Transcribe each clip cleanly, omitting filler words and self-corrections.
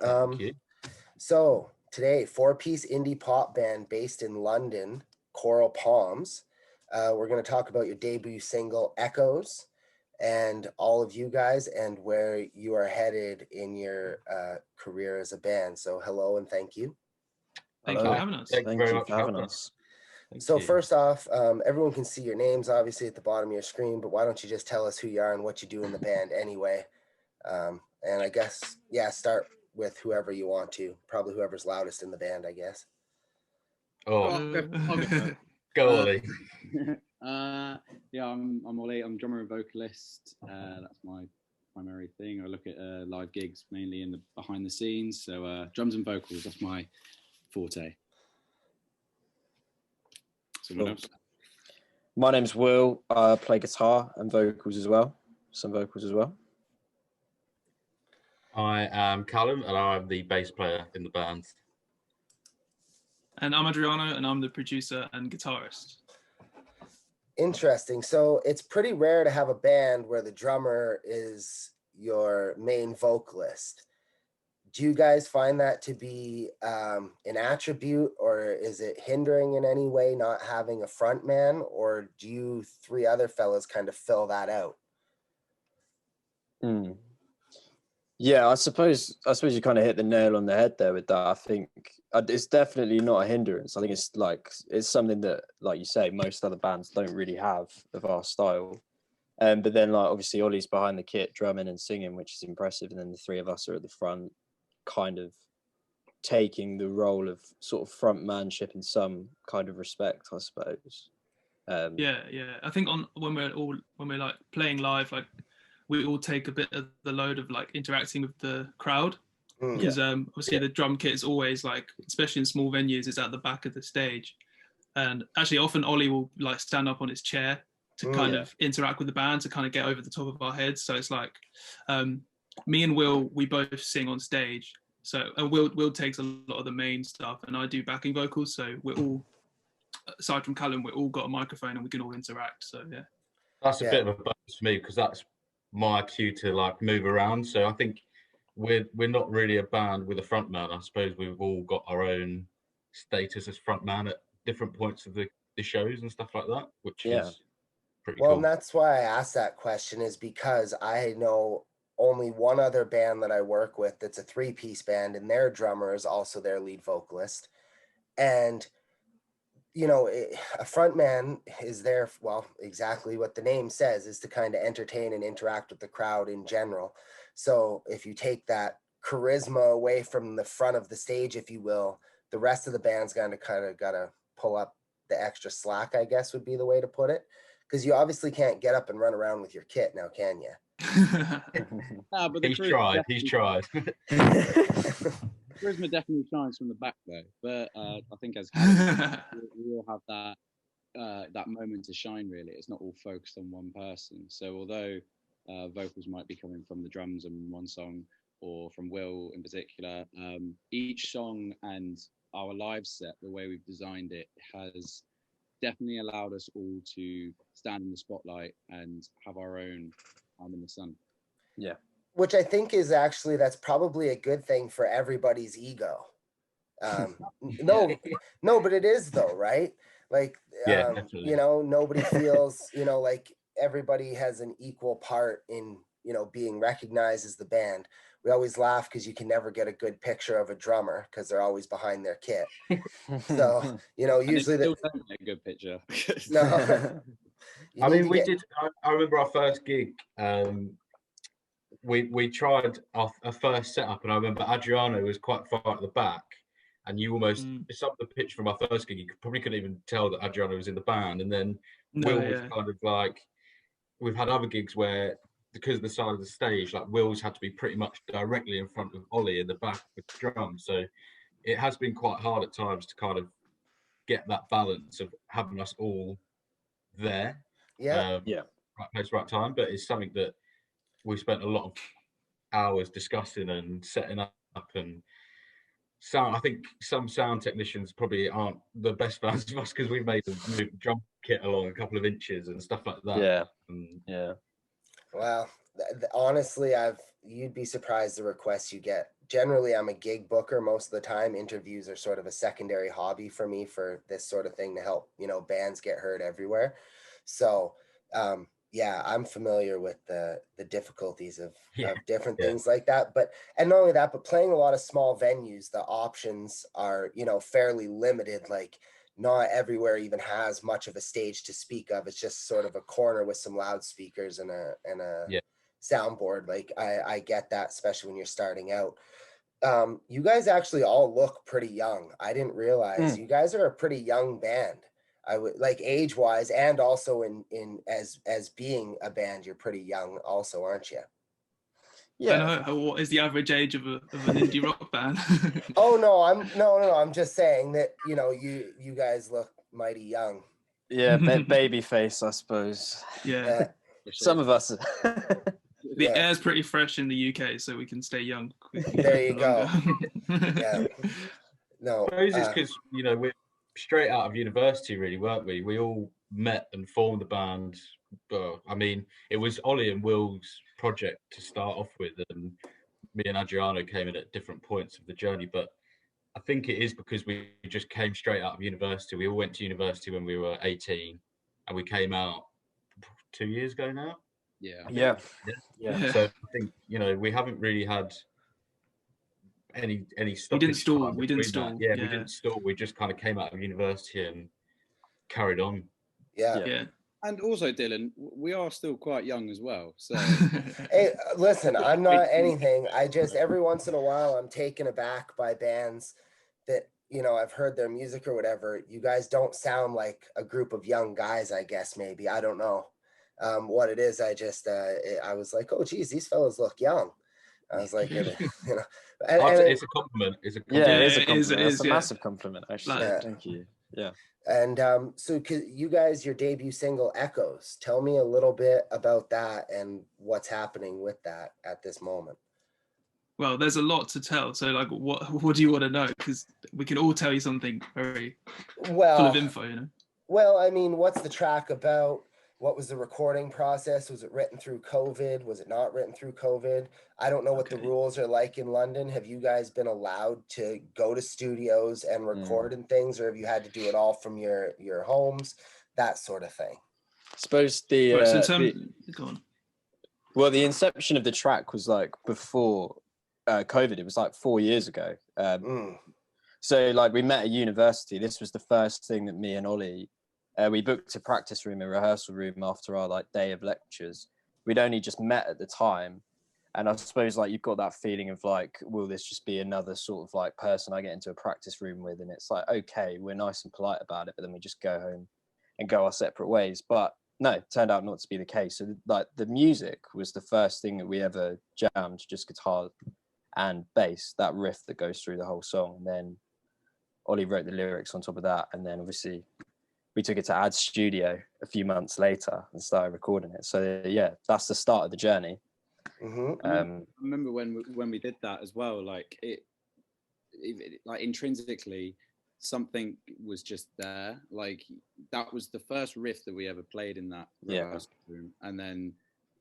Thank you. So today, 4-piece indie pop band based in London, Coral Palms. We're going to talk about your debut single, Echoes, and all of you guys and where you are headed in your career as a band. So hello and thank you. Thank you for having us. Thank you very much for having us. So first off, everyone can see your names obviously at the bottom of your screen, but why don't you just tell us who you are and what you do in the band anyway? And I guess, start with whoever you want to, probably whoever's loudest in the band, I guess. I'll go Ollie. I'm Ollie. I'm drummer and vocalist. That's my primary thing. I look at live gigs mainly in the behind the scenes. So drums and vocals, that's my forte. Cool. My name's Will. I play guitar and vocals as well. Some vocals as well. I am Callum and I'm the bass player in the band. And I'm Adriano and I'm the producer and guitarist. Interesting. So it's pretty rare to have a band where the drummer is your main vocalist. Do you guys find that to be an attribute, or is it hindering in any way not having a front man, or do you three other fellas kind of fill that out? Yeah, I suppose you kind of hit the nail on the head there with that. I think it's definitely not a hindrance. I think it's something that, like you say, most other bands don't really have of our style. But then, like, obviously Ollie's behind the kit, drumming and singing, which is impressive, and then the three of us are at the front, kind of taking the role of sort of frontmanship in some kind of respect, I suppose. Yeah. I think when we're like playing live, like we all take a bit of the load of like interacting with the crowd, because obviously the drum kit is always like, especially in small venues, it's at the back of the stage, and actually often Ollie will like stand up on his chair to kind of interact with the band, to kind of get over the top of our heads. So it's like me and Will, we both sing on stage. So Will takes a lot of the main stuff, and I do backing vocals. So we're all, aside from Callum, we're all got a microphone and we can all interact. So yeah, that's a bit of a bonus for me because that's my cue to like move around. So I think we're not really a band with a front man. I suppose we've all got our own status as front man at different points of the shows and stuff like that, which is pretty cool. And that's why I asked that question, is because I know only one other band that I work with that's a 3-piece band, and their drummer is also their lead vocalist. And, you know, a front man is there, well, exactly what the name says, is to kind of entertain and interact with the crowd in general. So if you take that charisma away from the front of the stage, if you will, the rest of the band's got to pull up the extra slack, I guess would be the way to put it. Because you obviously can't get up and run around with your kit now, can you? But he's tried. Charisma definitely shines from the back though. But I think as Callum, we all have that moment to shine. Really, it's not all focused on one person. So although vocals might be coming from the drums in one song, or from Will in particular, each song and our live set, the way we've designed it, has definitely allowed us all to stand in the spotlight and have our own time in the sun. Yeah. Which I think is actually, that's probably a good thing for everybody's ego. No, but it is though, right? Like, you know, nobody feels, you know, like everybody has an equal part in, you know, being recognized as the band. We always laugh because you can never get a good picture of a drummer because they're always behind their kit. So, you know, usually still don't get a good picture. No. I mean, we did. I remember our first gig. We tried our first setup, and I remember Adriano was quite far at the back, and you almost some of the pitch from our first gig, you probably couldn't even tell that Adriano was in the band. And then Will was kind of like, we've had other gigs where, because of the side of the stage, like Will's had to be pretty much directly in front of Ollie in the back with the drums. So it has been quite hard at times to kind of get that balance of having us all there. Right place, right time. But it's something that we spent a lot of hours discussing and setting up, and sound. I think some sound technicians probably aren't the best fans of us because we made them move the drum kit along a couple of inches and stuff like that. Well, honestly, you'd be surprised the requests you get generally I'm a gig booker most of the time. Interviews are sort of a secondary hobby for me for this sort of thing to help, you know, bands get heard everywhere. So yeah, I'm familiar with the difficulties of different things like that. But, and not only that, but playing a lot of small venues, the options are, you know, fairly limited. Like not everywhere even has much of a stage to speak of. It's just sort of a corner with some loudspeakers and a soundboard. Like I get that, especially when you're starting out. You guys actually all look pretty young. I didn't realize you guys are a pretty young band. I would like age wise, and also in as being a band, you're pretty young also, aren't you? Yeah. What is the average age of an indie rock band? Oh no, I'm just saying that, you know, you guys look mighty young. Yeah, baby face, I suppose. Yeah. Some of us. The air's pretty fresh in the UK, so we can stay young. There you go. Yeah. No. I suppose it's because, you know, we're straight out of university, really, weren't we? We all met and formed the band. I mean, it was Ollie and Will's project to start off with, and me and Adriano came in at different points of the journey. But I think it is because we just came straight out of university. We all went to university when we were 18, and we came out 2 years ago now. Yeah. So I think, you know, we haven't really had any stoppage. We didn't stall. We didn't stall. We just kind of came out of university and carried on. Yeah. And also, Dylan, we are still quite young as well. So, hey, listen, I'm not anything. I just every once in a while I'm taken aback by bands that, you know, I've heard their music or whatever. You guys don't sound like a group of young guys. I guess maybe I don't know what it is. I just I was like, oh geez, these fellas look young. I was like, you know, it's a compliment. It's a compliment. Yeah, it is a compliment. It's a massive compliment, actually. Thank you. Yeah. And so you guys, your debut single, Echoes, tell me a little bit about that and what's happening with that at this moment. Well, there's a lot to tell. So, like, what do you want to know? Because we can all tell you something very full of info, you know? Well, I mean, what's the track about? What was the recording process? Was it written through COVID? Was it not written through COVID? I don't know what the rules are like in London. Have you guys been allowed to go to studios and record and things, or have you had to do it all from your homes? That sort of thing. I suppose go on. Well, the inception of the track was like before COVID. It was like 4 years ago. So like we met at university. This was the first thing that me and Ollie, we booked a practice room, a rehearsal room after our like day of lectures. We'd only just met at the time. And I suppose like you've got that feeling of like, will this just be another sort of like person I get into a practice room with? And it's like, okay, we're nice and polite about it, but then we just go home and go our separate ways. But no, it turned out not to be the case. So like the music was the first thing that we ever jammed, just guitar and bass, that riff that goes through the whole song. And then Ollie wrote the lyrics on top of that. And then obviously we took it to Ad's studio a few months later and started recording it. So yeah, that's the start of the journey. I remember when we did that as well, like it like intrinsically something was just there. Like that was the first riff that we ever played in that rehearsal room. And then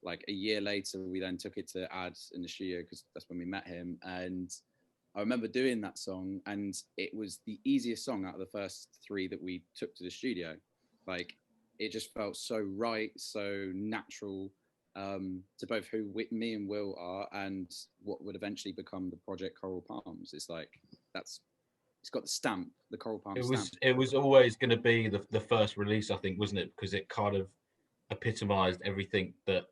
like a year later we then took it to Ad in the studio because that's when we met him. And I remember doing that song, and it was the easiest song out of the first three that we took to the studio. Like it just felt so right, so natural to both who me and Will are and what would eventually become the project Coral Palms. It's like it's got the stamp, the Coral Palms stamp. It was always going to be the first release, I think, wasn't it? Because it kind of epitomized everything that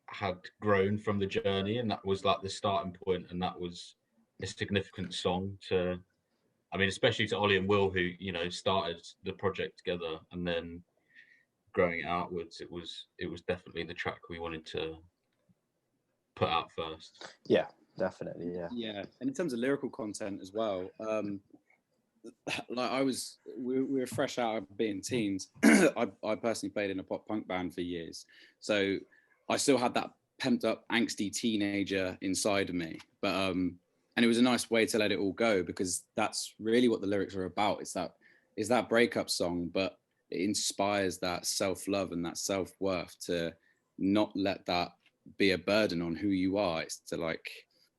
had grown from the journey, and that was like the starting point, and that was a significant song to, I mean, especially to Ollie and Will, who, you know, started the project together, and then growing it outwards, it was definitely the track we wanted to put out first. Yeah, definitely. Yeah, and in terms of lyrical content as well, like we were fresh out of being teens. I personally played in a pop punk band for years, so I still had that pent up angsty teenager inside of me, but and it was a nice way to let it all go, because that's really what the lyrics are about. It's that breakup song, but it inspires that self-love and that self-worth to not let that be a burden on who you are. It's to like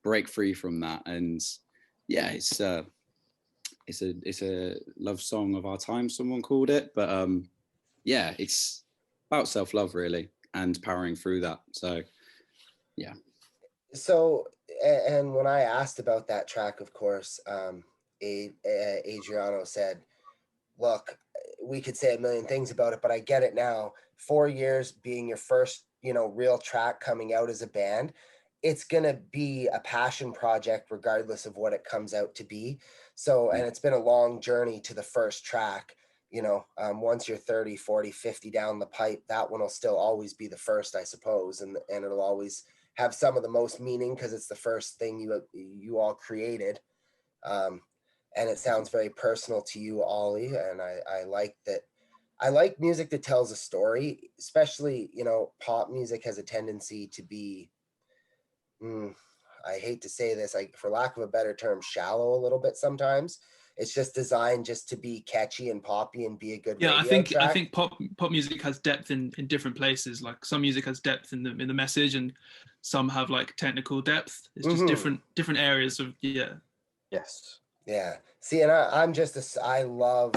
break free from that. And yeah, it's a love song of our time, someone called it, but yeah, it's about self-love really, and powering through that. So yeah. So, and when I asked about that track, of course, Adriano said, look, we could say a million things about it, but I get it now. 4 years being your first, real track coming out as a band, it's going to be a passion project regardless of what it comes out to be. So, and it's been a long journey to the first track. Once you're 30, 40, 50 down the pipe, that one will still always be the first, I suppose. And it'll always have some of the most meaning because it's the first thing you all created. And it sounds very personal to you, Ollie. And I like that. I like music that tells a story, especially, pop music has a tendency to be, I hate to say this, for lack of a better term, shallow a little bit sometimes. It's just designed just to be catchy and poppy and be a good radio track. I think pop music has depth in different places. Like some music has depth in the message, and some have like technical depth. It's just different areas of Yes. Yeah. See, and I love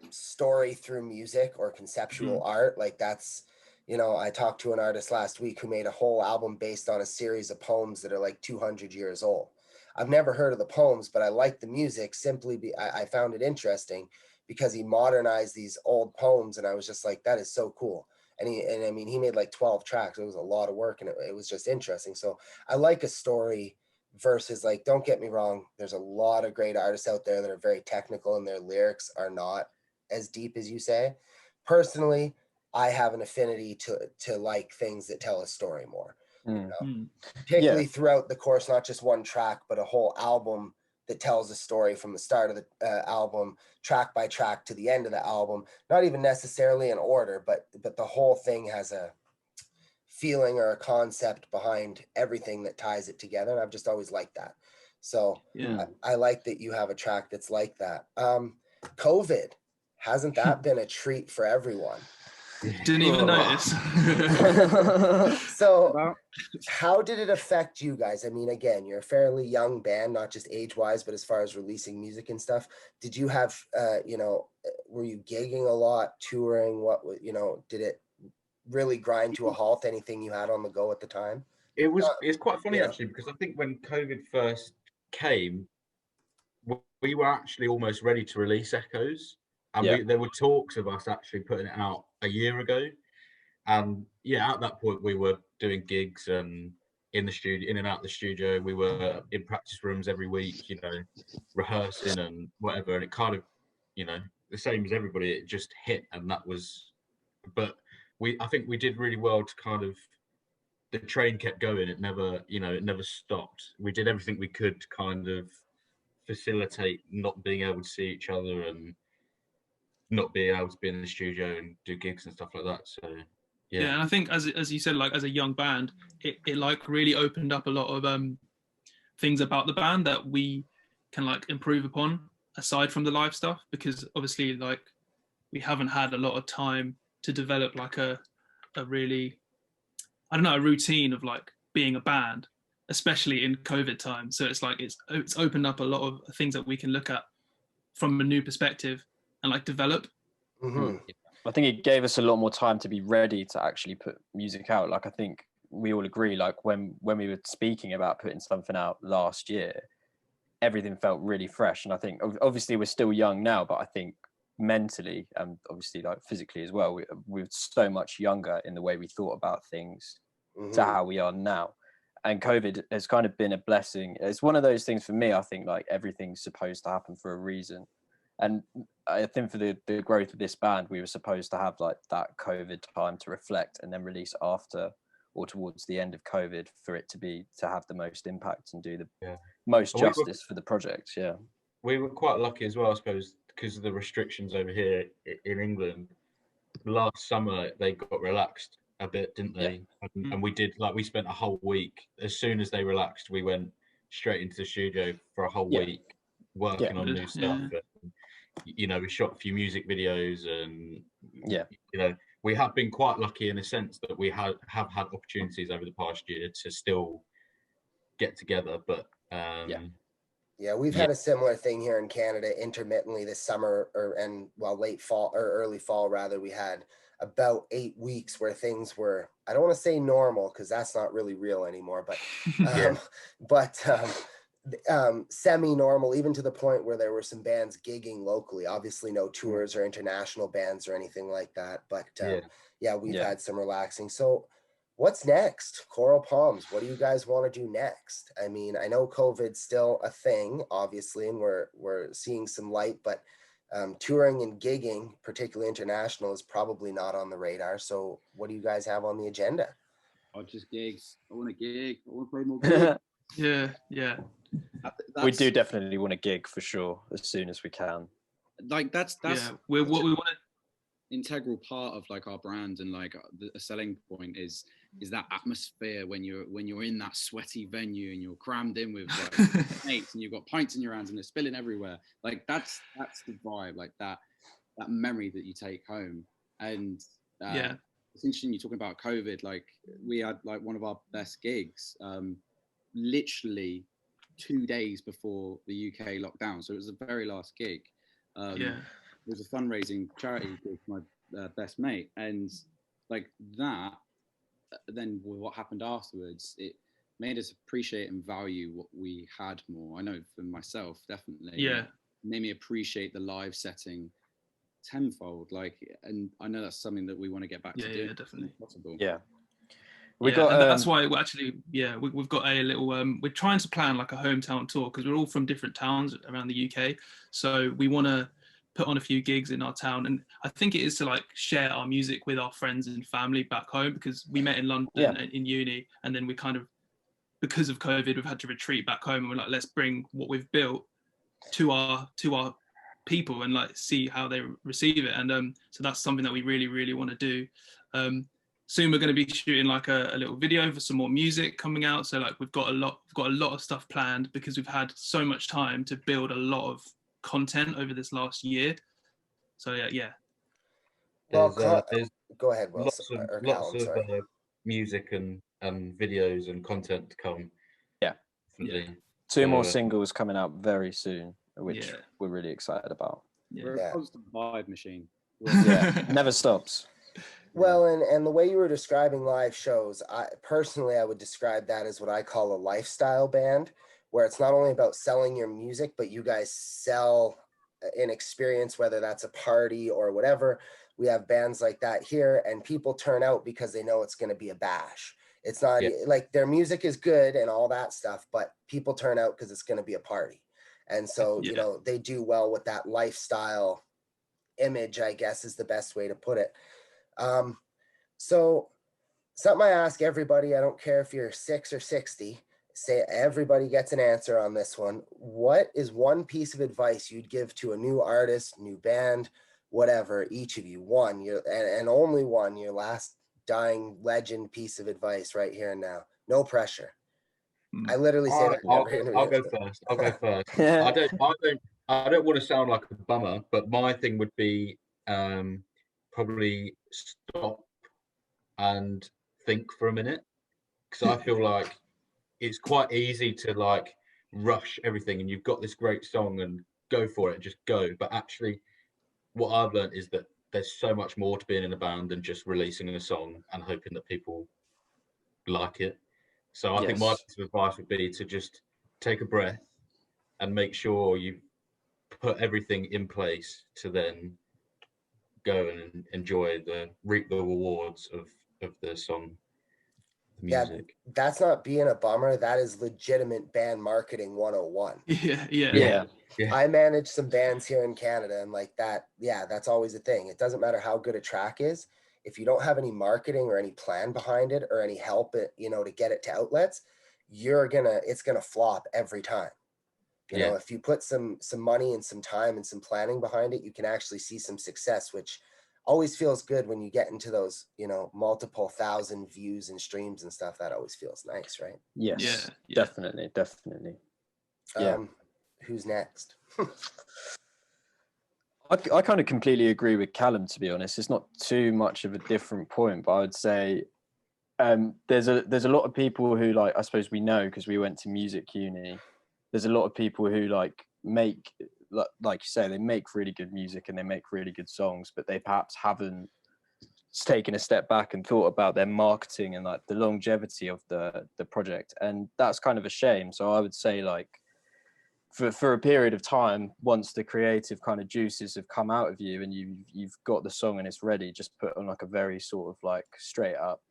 story through music or conceptual art. Like that's, I talked to an artist last week who made a whole album based on a series of poems that are like 200 years old. I've never heard of the poems, but I like the music I found it interesting because he modernized these old poems, and I was just like, that is so cool. And he made like 12 tracks. It was a lot of work, and it was just interesting. So I like a story versus, like, don't get me wrong, there's a lot of great artists out there that are very technical and their lyrics are not as deep as you say. Personally, I have an affinity to like things that tell a story more. Particularly throughout the course, not just one track, but a whole album that tells a story from the start of the album, track by track to the end of the album. Not even necessarily in order, but the whole thing has a feeling or a concept behind everything that ties it together. And I've just always liked that. So I like that you have a track that's like that. COVID, hasn't that been a treat for everyone? Didn't even notice. So how did it affect you guys? I mean, again, you're a fairly young band, not just age-wise, but as far as releasing music and stuff. Did you have, were you gigging a lot, touring? Did it really grind to a halt anything you had on the go at the time? It's quite funny actually, because I think when COVID first came, we were actually almost ready to release Echoes, and there were talks of us actually putting it out a year ago. And at that point we were doing gigs and in the studio, in and out the studio. We were in practice rooms every week, rehearsing and whatever. And it kind of, the same as everybody, it just hit, and that was. But I think we did really well to kind of. The train kept going. It never stopped. We did everything we could to kind of facilitate not being able to see each other and not being able to be in the studio and do gigs and stuff like that. So and I think as you said, like as a young band, it like really opened up a lot of things about the band that we can like improve upon aside from the live stuff, because obviously like we haven't had a lot of time to develop like a really, I don't know, a routine of like being a band, especially in COVID time. So it's like it's opened up a lot of things that we can look at from a new perspective and like develop. I think it gave us a lot more time to be ready to actually put music out. Like I think we all agree, like when we were speaking about putting something out last year, everything felt really fresh. And I think obviously we're still young now, but I think mentally and obviously like physically as well, we're so much younger in the way we thought about things to how we are now. And COVID has kind of been a blessing. It's one of those things for me, I think like everything's supposed to happen for a reason. And I think for the growth of this band, we were supposed to have like that COVID time to reflect and then release after or towards the end of COVID for it to have the most impact and do the most justice for the project. Yeah. We were quite lucky as well, I suppose, because of the restrictions over here in England. Last summer, they got relaxed a bit, didn't they? Yeah. And we did, like, we spent a whole week. As soon as they relaxed, we went straight into the studio for a whole week working on new stuff. And, we shot a few music videos, and we have been quite lucky in a sense that we have had opportunities over the past year to still get together. But yeah, we've had a similar thing here in Canada intermittently this summer, late fall or early fall rather. We had about 8 weeks where things were, I don't want to say normal because that's not really real anymore, but semi-normal, even to the point where there were some bands gigging locally. Obviously no tours or international bands or anything like that, but we've had some relaxing. So what's next? Coral Palms, what do you guys want to do next? I mean, I know COVID's still a thing, obviously, and we're seeing some light, but touring and gigging, particularly international, is probably not on the radar. So what do you guys have on the agenda? Just gigs. I want to gig. I want to play more gigs. Yeah. We do definitely want to gig for sure as soon as we can. Like that's what we want to. Integral part of like our brand and like a selling point is that atmosphere when you're in that sweaty venue and you're crammed in with like mates and you've got pints in your hands and they're spilling everywhere. Like that's the vibe, like that memory that you take home. And it's interesting you're talking about COVID. Like we had like one of our best gigs literally 2 days before the UK lockdown, so it was the very last gig. It was a fundraising charity with my best mate, and like that, then what happened afterwards, it made us appreciate and value what we had more. I know for myself, definitely. It made me appreciate the live setting tenfold. Like, and I know that's something that we want to get back to doing. Yeah, definitely. Possible. Yeah. And that's why we're actually, we've got a little, we're trying to plan like a hometown tour because we're all from different towns around the UK. So we want to put on a few gigs in our town. And I think it is to like share our music with our friends and family back home, because we met in London in uni. And then we kind of, because of COVID, we've had to retreat back home, and we're like, let's bring what we've built to our people and like see how they receive it. And so that's something that we really, really want to do. Soon we're going to be shooting like a little video for some more music coming out. So like we've got a lot of stuff planned because we've had so much time to build a lot of content over this last year. So Well, there's go ahead, Will. Lots of music and videos and content to come. Definitely. 2 more singles coming out very soon, which we're really excited about. We're a constant vibe machine. Never stops. Well, and the way you were describing live shows, I would describe that as what I call a lifestyle band, where it's not only about selling your music, but you guys sell an experience, whether that's a party or whatever. We have bands like that here, and people turn out because they know it's going to be a bash. It's not like their music is good and all that stuff, but people turn out because it's going to be a party. And so, you know, they do well with that lifestyle image, I guess is the best way to put it. So something I ask everybody, I don't care if you're 6 or 60, say everybody gets an answer on this one. What is one piece of advice you'd give to a new artist, new band, whatever, each of you, one, and only one, your last dying legend pice of advice right here and now? No pressure. I literally say that. I'll go first. I don't want to sound like a bummer, but my thing would be probably stop and think for a minute, because I feel like it's quite easy to like rush everything and you've got this great song and go for it, just go. But actually what I've learned is that there's so much more to being in a band than just releasing a song and hoping that people like it. So I think my piece of advice would be to just take a breath and make sure you put everything in place to then go and reap the rewards of the song, the music. That's not being a bummer. That is legitimate band marketing 101. Yeah. I manage some bands here in Canada, and like that, that's always a thing. It doesn't matter how good a track is. If you don't have any marketing or any plan behind it or any help, to get it to outlets, it's gonna flop every time. You know, if you put some money and some time and some planning behind it, you can actually see some success, which always feels good when you get into those, multiple thousand views and streams and stuff. That always feels nice, right? Yes, definitely. Who's next? I kind of completely agree with Callum, to be honest. It's not too much of a different point, but I would say there's a lot of people who, like, I suppose we know because we went to music uni. There's a lot of people who like make, like you say, they make really good music and they make really good songs, but they perhaps haven't taken a step back and thought about their marketing and like the longevity of the project, and that's kind of a shame. So I would say, like, for a period of time, once the creative kind of juices have come out of you and you've got the song and it's ready, just put on like a very sort of like straight up,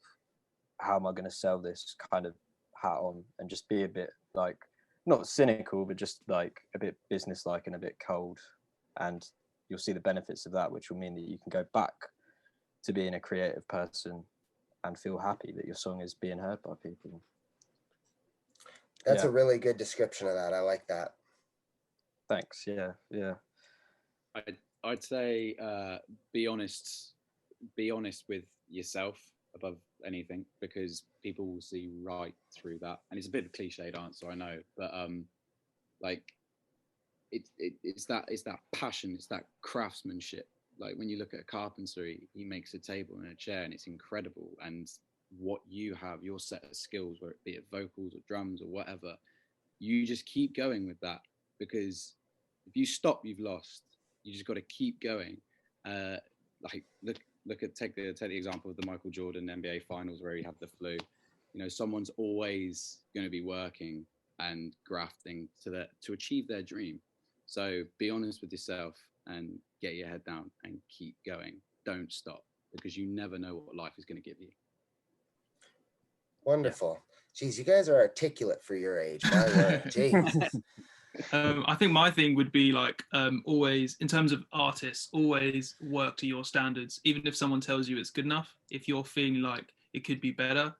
how am I going to sell this kind of hat on, and just be a bit like, not cynical, but just like a bit businesslike and a bit cold, and you'll see the benefits of that, which will mean that you can go back to being a creative person and feel happy that your song is being heard by people. That's a really good description of that. I like that. Thanks. Yeah. I'd say be honest with yourself above anything, because people will see right through that. And it's a bit of a cliched answer, I know, but like it's that passion, it's that craftsmanship. Like when you look at a carpenter, he makes a table and a chair and it's incredible. And what you have, your set of skills, whether it be it vocals or drums or whatever, you just keep going with that, because if you stop, you've lost. You just got to keep going. Like take the example of the Michael Jordan NBA Finals where he had the flu. You know, someone's always going to be working and grafting to achieve their dream. So be honest with yourself and get your head down and keep going. Don't stop, because you never know what life is going to give you. Wonderful. Geez, you guys are articulate for your age. My word. Jesus. I think my thing would be like, always, in terms of artists, always work to your standards. Even if someone tells you it's good enough, if you're feeling like it could be better,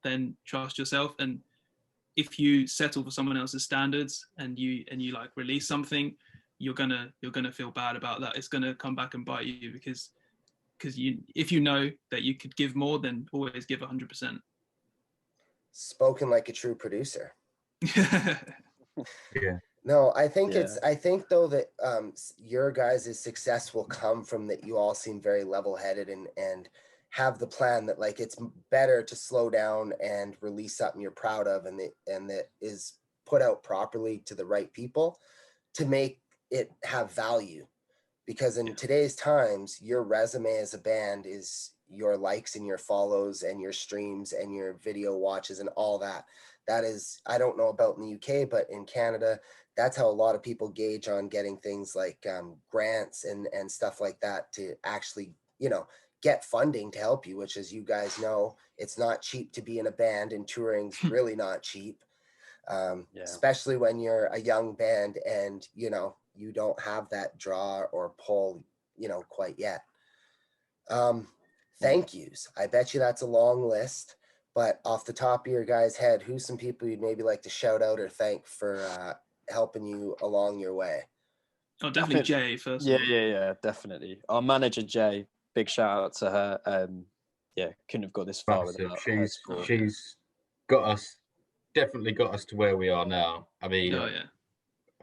then trust yourself. And if you settle for someone else's standards and you like release something, you're gonna feel bad about that. It's gonna come back and bite you, because if you know that you could give more, then always give 100%. Spoken like a true producer. Yeah. No, I think I think though that your guys' success will come from that you all seem very level-headed and have the plan that like it's better to slow down and release something you're proud of and that is put out properly to the right people to make it have value. Because in today's times, your resume as a band is your likes and your follows and your streams and your video watches and all that. That is, I don't know about in the UK, but in Canada, that's how a lot of people gauge on getting things like grants and stuff like that to actually, you know, get funding to help you, which, as you guys know, it's not cheap to be in a band, and touring's really not cheap, especially when you're a young band and, you know, you don't have that draw or pull, you know, quite yet. Thank yous. I bet you that's a long list, but off the top of your guys' head, who's some people you'd maybe like to shout out or thank for helping you along your way? Oh, definitely Jay first. Yeah, definitely. Our manager Jay, big shout out to her. Couldn't have got this far without her support. She's got us, definitely got us to where we are now. I mean,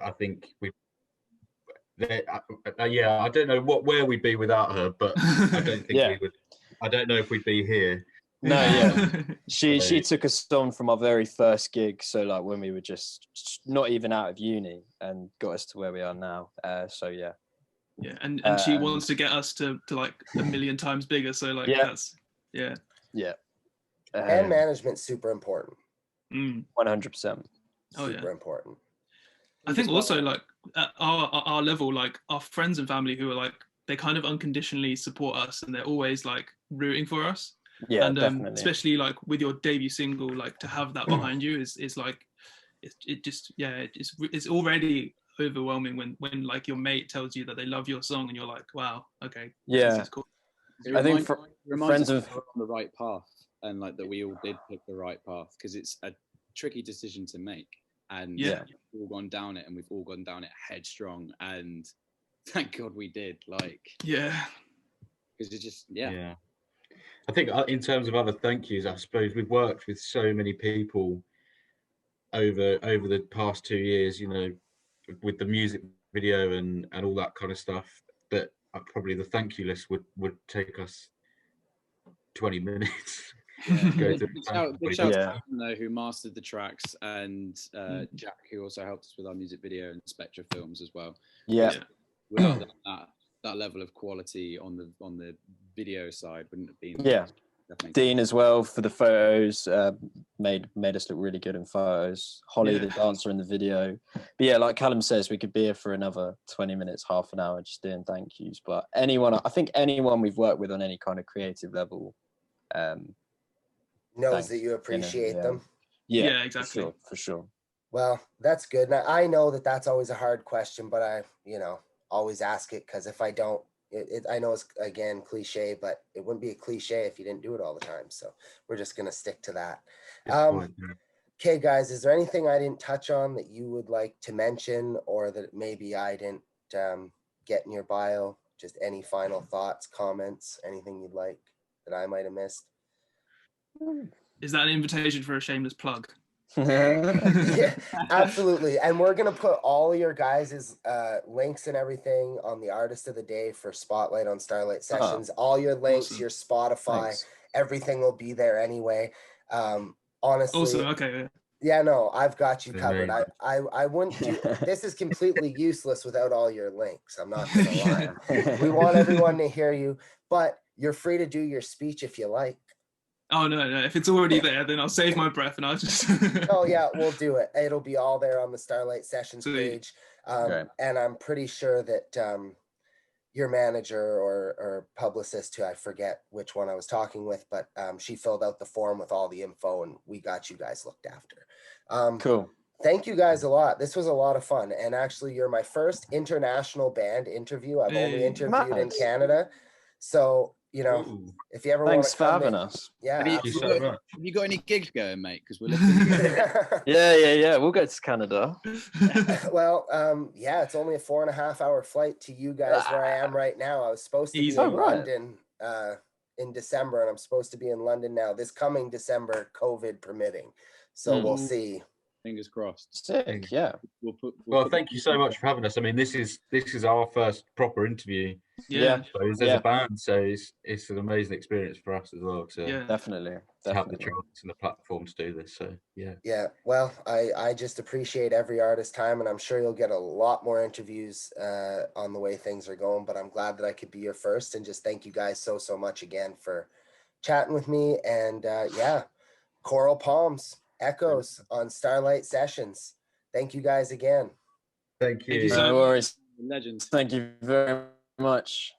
I think I don't know where we'd be without her, but I don't think we would. I don't know if we'd be here. No, she took us on from our very first gig, so like when we were just not even out of uni, and got us to where we are now. And she wants to get us to like a million times bigger, so like that's and management's super important. 100%. Super important. I think also like at our level, like our friends and family who are like, they kind of unconditionally support us and they're always like rooting for us. Yeah, and definitely. Especially like with your debut single, like to have that behind you is like it's already overwhelming when like your mate tells you that they love your song and you're like, wow, okay, this is cool. I think friends of on the right path, and like that we all did pick the right path, because it's a tricky decision to make, and we've all gone down it, and we've all gone down it headstrong, and thank God we did. Like because it's just I think in terms of other thank yous, I suppose we've worked with so many people over the past 2 years, you know, with the music video and all that kind of stuff, that probably the thank you list would take us 20 minutes. Go to Big shout to Devon, though, who mastered the tracks, and Jack, who also helped us with our music video and Spectra films as well. Yeah. Without that level of quality on the video side wouldn't have been. Yeah. Dean as well for the photos, made us look really good in photos. Holly, the dancer in the video. But yeah, like Callum says, we could be here for another 20 minutes, half an hour just doing thank yous. But I think anyone we've worked with on any kind of creative level knows that you appreciate them. Yeah, exactly. For sure. Well, that's good. Now, I know that that's always a hard question, but I, always ask it, because if I don't, I know it's, again, cliche, but it wouldn't be a cliche if you didn't do it all the time. So we're just going to stick to that. Okay, guys, is there anything I didn't touch on that you would like to mention, or that maybe I didn't get in your bio? Just any final thoughts, comments, anything you'd like that I might have missed? Is that an invitation for a shameless plug? Yeah, absolutely. And we're gonna put all your guys' links and everything on the artist of the day for Spotlight on Starlight Sessions. All your links, your Spotify, everything will be there anyway. Honestly, awesome. Okay. Yeah, no, I've got you covered. I wouldn't do this. Is completely useless without all your links. I'm not gonna lie. We want everyone to hear you, but you're free to do your speech if you like. Oh no! If it's already there, then I'll save my breath and I'll just. Oh yeah, we'll do it. It'll be all there on the Starlight Sessions page, and I'm pretty sure that your manager or publicist, who I forget which one I was talking with, but she filled out the form with all the info, and we got you guys looked after. Cool. Thank you guys a lot. This was a lot of fun, and actually, you're my first international band interview. I've only interviewed in Canada, so. If you ever want to come having us. Yeah. Have you got any gigs going, mate? Because we're looking. Yeah. We'll go to Canada. Well, it's only a 4.5-hour flight to you guys where I am right now. I was supposed to be in London in December, and I'm supposed to be in London now this coming December, COVID permitting. So we'll see. Fingers crossed. Sick, yeah. Well, thank you so much for having us. I mean, this is our first proper interview. Yeah. So as a band, so it's an amazing experience for us as well. So definitely. To have the chance and the platform to do this. So yeah. Yeah. Well, I just appreciate every artist's time, and I'm sure you'll get a lot more interviews on the way things are going. But I'm glad that I could be your first, and just thank you guys so much again for chatting with me. And Coral Palms. Echoes on Starlight Sessions. Thank you guys again. Thank you. No worries. Legends. Thank you very much.